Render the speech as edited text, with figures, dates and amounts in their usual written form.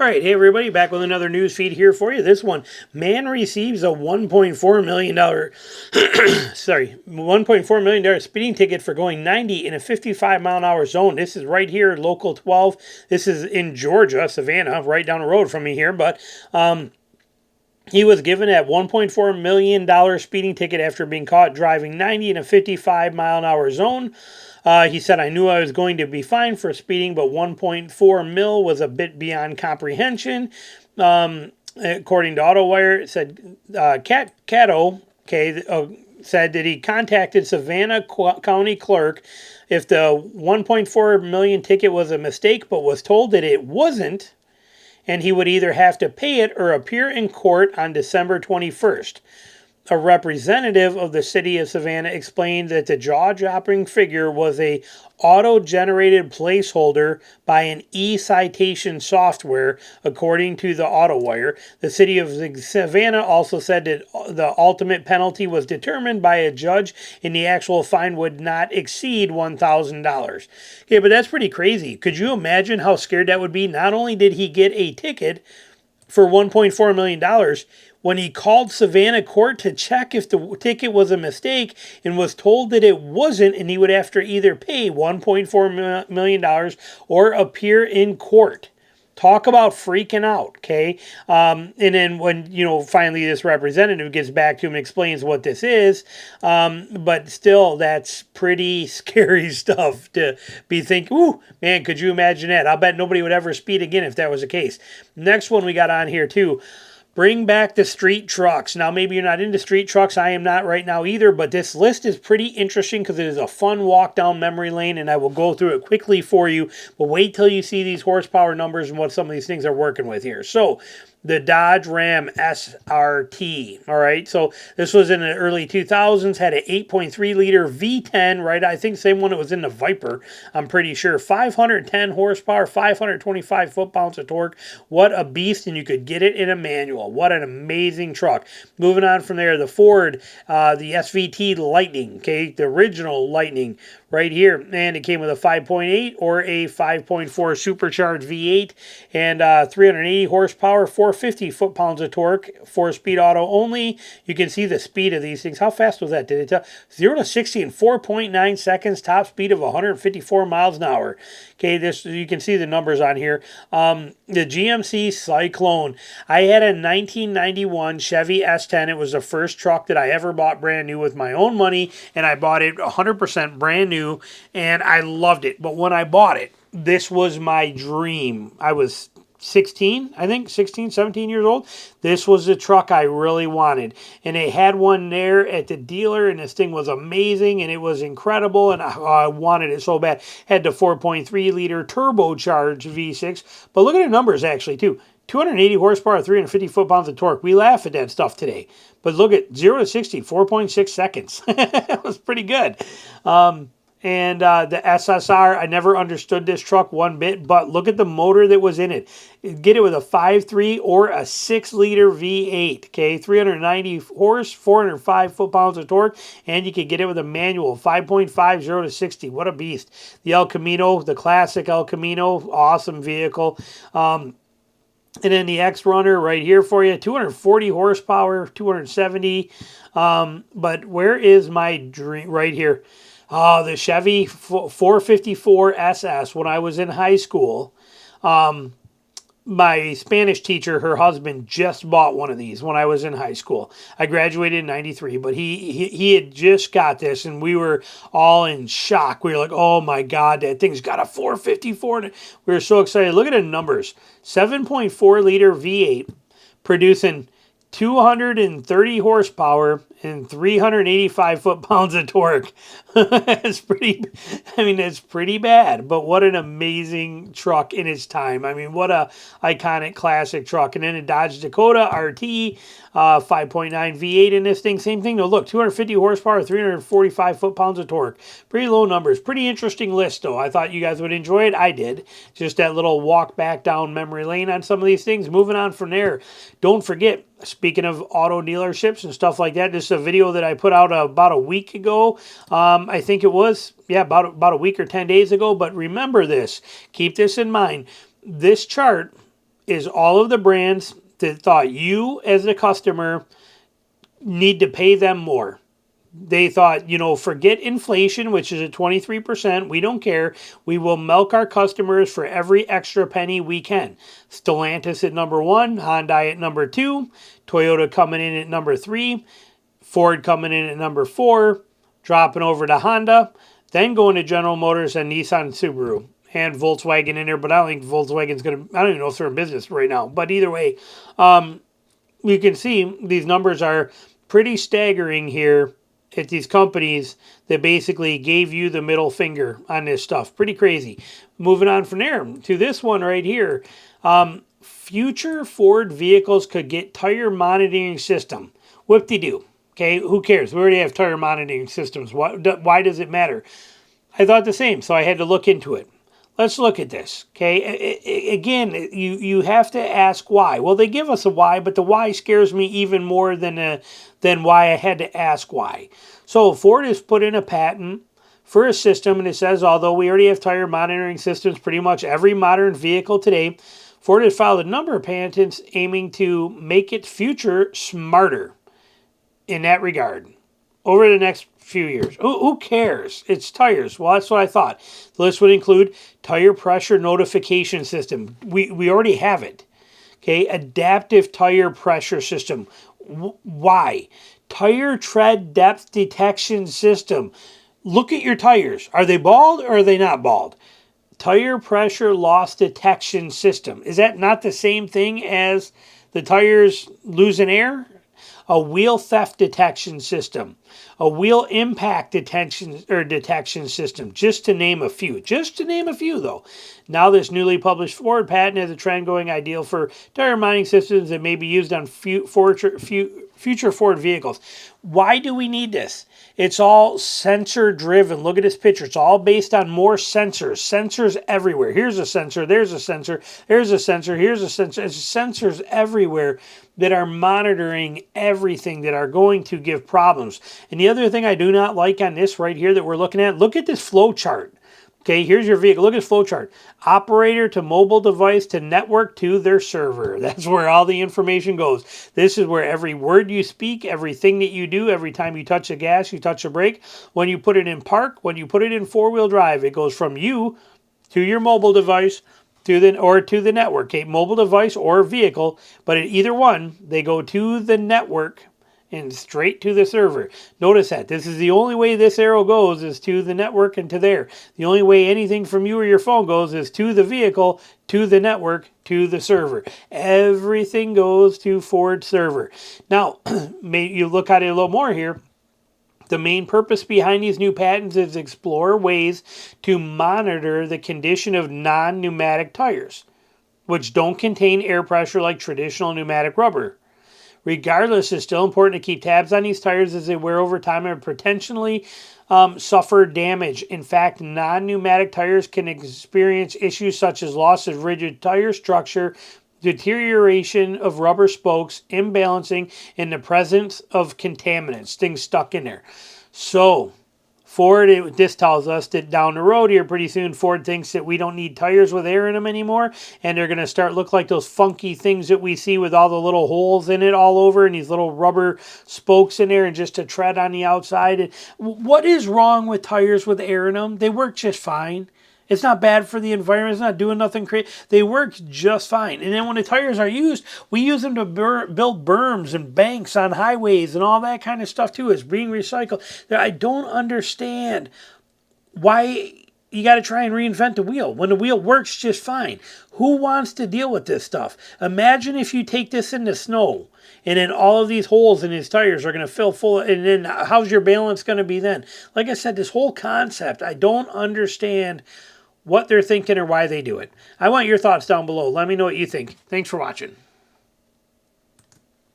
All right, hey everybody, back with another news feed here for you. This one, man receives a $1.4 million, $1.4 million speeding ticket for going 90 in a 55-mile-an-hour zone. This is right here, local 12. This is in Georgia, Savannah, right down the road from me here. But he was given that $1.4 million speeding ticket after being caught driving 90 in a 55-mile-an-hour zone. He said, I knew I was going to be fined for speeding, but 1.4 mil was a bit beyond comprehension. According to AutoWire, it said Cato said that he contacted Savannah County Clerk if the 1.4 million ticket was a mistake, but was told that it wasn't, and he would either have to pay it or appear in court on December 21st. A representative of the city of Savannah explained that the jaw-dropping figure was a auto-generated placeholder by an e-citation software, according to the AutoWire. The city of Savannah also said that the ultimate penalty was determined by a judge and the actual fine would not exceed $1,000. Okay, but that's pretty crazy. Could you imagine how scared that would be? Not only did he get a ticket for $1.4 million, when he called Savannah court to check if the ticket was a mistake and was told that it wasn't, and he would have to either pay $1.4 million or appear in court. Talk about freaking out, okay? And then when, finally this representative gets back to him and explains what this is, but still, that's pretty scary stuff to be thinking, ooh, man, could you imagine that? I'll bet nobody would ever speed again if that was the case. Next one we got on here, too. Bring back the street trucks. Now, maybe you're not into street trucks. I am not right now either, but this list is pretty interesting because it is a fun walk down memory lane, and I will go through it quickly for you. But wait till you see these horsepower numbers and what some of these things are working with here. So, the Dodge Ram SRT. All right, so this was in the early 2000s, had an 8.3 liter V10, right? I think the same one that was in the Viper, I'm pretty sure. 510 horsepower, 525 foot-pounds of torque. What a beast, and you could get it in a manual. What an amazing truck. Moving on from there, the Ford, the SVT Lightning, okay, the original Lightning right here, and it came with a 5.8 or a 5.4 supercharged V8 and 380 horsepower, 450 foot-pounds of torque, 4-speed auto only. You can see the speed of these things. How fast was that? Did it tell? 0 to 60 in 4.9 seconds, top speed of 154 miles an hour. Okay, this you can see the numbers on here. The GMC Cyclone. I had a 1991 Chevy S10. It was the first truck that I ever bought brand new with my own money, and I bought it 100% brand new, and I loved it. But when I bought it, this was my dream. I was 16, I think, 16, 17 years old. This was the truck I really wanted. And they had one there at the dealer, and this thing was amazing, and it was incredible, and I wanted it so bad. Had the 4.3 liter turbocharged V6. But look at the numbers, actually, too. 280 horsepower, 350 foot-pounds of torque. We laugh at that stuff today. But look at 0 to 60, 4.6 seconds. That was pretty good. And the SSR, I never understood this truck one bit, but look at the motor that was in it. Get it with a 5.3 or a 6-liter V8, okay? 390 horse, 405 foot-pounds of torque, and you could get it with a manual, 5.5, 0 to 60. What a beast. The El Camino, the classic El Camino, awesome vehicle. And then the X-Runner right here for you, 240 horsepower, 270. But where is my dream? Right here. The Chevy 454 SS when I was in high school. My Spanish teacher, her husband, just bought one of these when I was in high school. I graduated in 93, but he had just got this, and we were all in shock. We were like, oh my God, that thing's got a 454 in it. We were so excited. Look at the numbers. 7.4 liter V8 producing 230 horsepower and 385 foot-pounds of torque. It's pretty bad, but what an amazing truck in its time. I mean, what a iconic classic truck. And then a Dodge Dakota RT, 5.9 V8 in this thing. Same thing, though. Look, 250 horsepower, 345 foot-pounds of torque. Pretty low numbers. Pretty interesting list, though. I thought you guys would enjoy it. I did. Just that little walk back down memory lane on some of these things. Moving on from there, don't forget, speaking of auto dealerships and stuff like that, this is a video that I put out about a week ago. I think it was, about a week or 10 days ago. But remember this. Keep this in mind. This chart is all of the brands that thought you as a customer need to pay them more. They thought, forget inflation, which is at 23%. We don't care. We will milk our customers for every extra penny we can. Stellantis at number 1, Hyundai at number 2, Toyota coming in at number 3, Ford coming in at number 4, dropping over to Honda, then going to General Motors and Nissan and Subaru. And Volkswagen in there, but I don't think Volkswagen's going to, I don't even know if they're in business right now. But either way, you can see these numbers are pretty staggering here at these companies that basically gave you the middle finger on this stuff. Pretty crazy. Moving on from there to this one right here. Future Ford vehicles could get tire monitoring system. Whoop-de-doo. Okay, who cares? We already have tire monitoring systems. Why does it matter? I thought the same, so I had to look into it. Let's look at this, okay? Again, you have to ask why. Well, they give us a why, but the why scares me even more than why I had to ask why. So Ford has put in a patent for a system, and it says, although we already have tire monitoring systems pretty much every modern vehicle today, Ford has filed a number of patents aiming to make its future smarter in that regard over the next few years. Who cares? It's tires. Well, that's what I thought. The list would include tire pressure notification system. We already have it. Okay, adaptive tire pressure system. Why? Tire tread depth detection system. Look at your tires. Are they bald or are they not bald? Tire pressure loss detection system. Is that not the same thing as the tires losing air? A wheel theft detection system, a wheel impact detection system, just to name a few. Just to name a few, though. Now this newly published Ford patent has a trend going ideal for tire monitoring systems that may be used on future Ford vehicles. Why do we need this? It's all sensor driven. Look at this picture. It's all based on more sensors. Sensors everywhere. Here's a sensor. There's a sensor. There's a sensor. Here's a sensor. It's sensors everywhere that are monitoring everything that are going to give problems. And the other thing I do not like on this right here that we're looking at, look at this flow chart. Okay, here's your vehicle. Look at this flow chart. Operator to mobile device to network to their server. That's where all the information goes. This is where every word you speak, everything that you do, every time you touch the gas, you touch the brake, when you put it in park, when you put it in four-wheel drive, it goes from you to your mobile device to the network. Okay, mobile device or vehicle, but at either one, they go to the network and straight to the server. Notice that. This is the only way this arrow goes is to the network and to there. The only way anything from you or your phone goes is to the vehicle, to the network, to the server. Everything goes to Ford server. Now, you look at it a little more here. The main purpose behind these new patents is to explore ways to monitor the condition of non-pneumatic tires, which don't contain air pressure like traditional pneumatic rubber. Regardless, it's still important to keep tabs on these tires as they wear over time and potentially suffer damage. In fact, non-pneumatic tires can experience issues such as loss of rigid tire structure, deterioration of rubber spokes, imbalancing, and the presence of contaminants, things stuck in there. So, Ford, this tells us that down the road here, pretty soon, Ford thinks that we don't need tires with air in them anymore, and they're going to start look like those funky things that we see with all the little holes in it all over, and these little rubber spokes in there, and just a tread on the outside. And what is wrong with tires with air in them? They work just fine. It's not bad for the environment. It's not doing nothing crazy. They work just fine. And then when the tires are used, we use them to build berms and banks on highways and all that kind of stuff too. It's being recycled. I don't understand why you got to try and reinvent the wheel when the wheel works just fine. Who wants to deal with this stuff? Imagine if you take this in the snow and then all of these holes in these tires are going to fill full. And then how's your balance going to be then? Like I said, this whole concept, I don't understand what they're thinking or why they do it. I want your thoughts down below. Let me know what you think. Thanks for watching.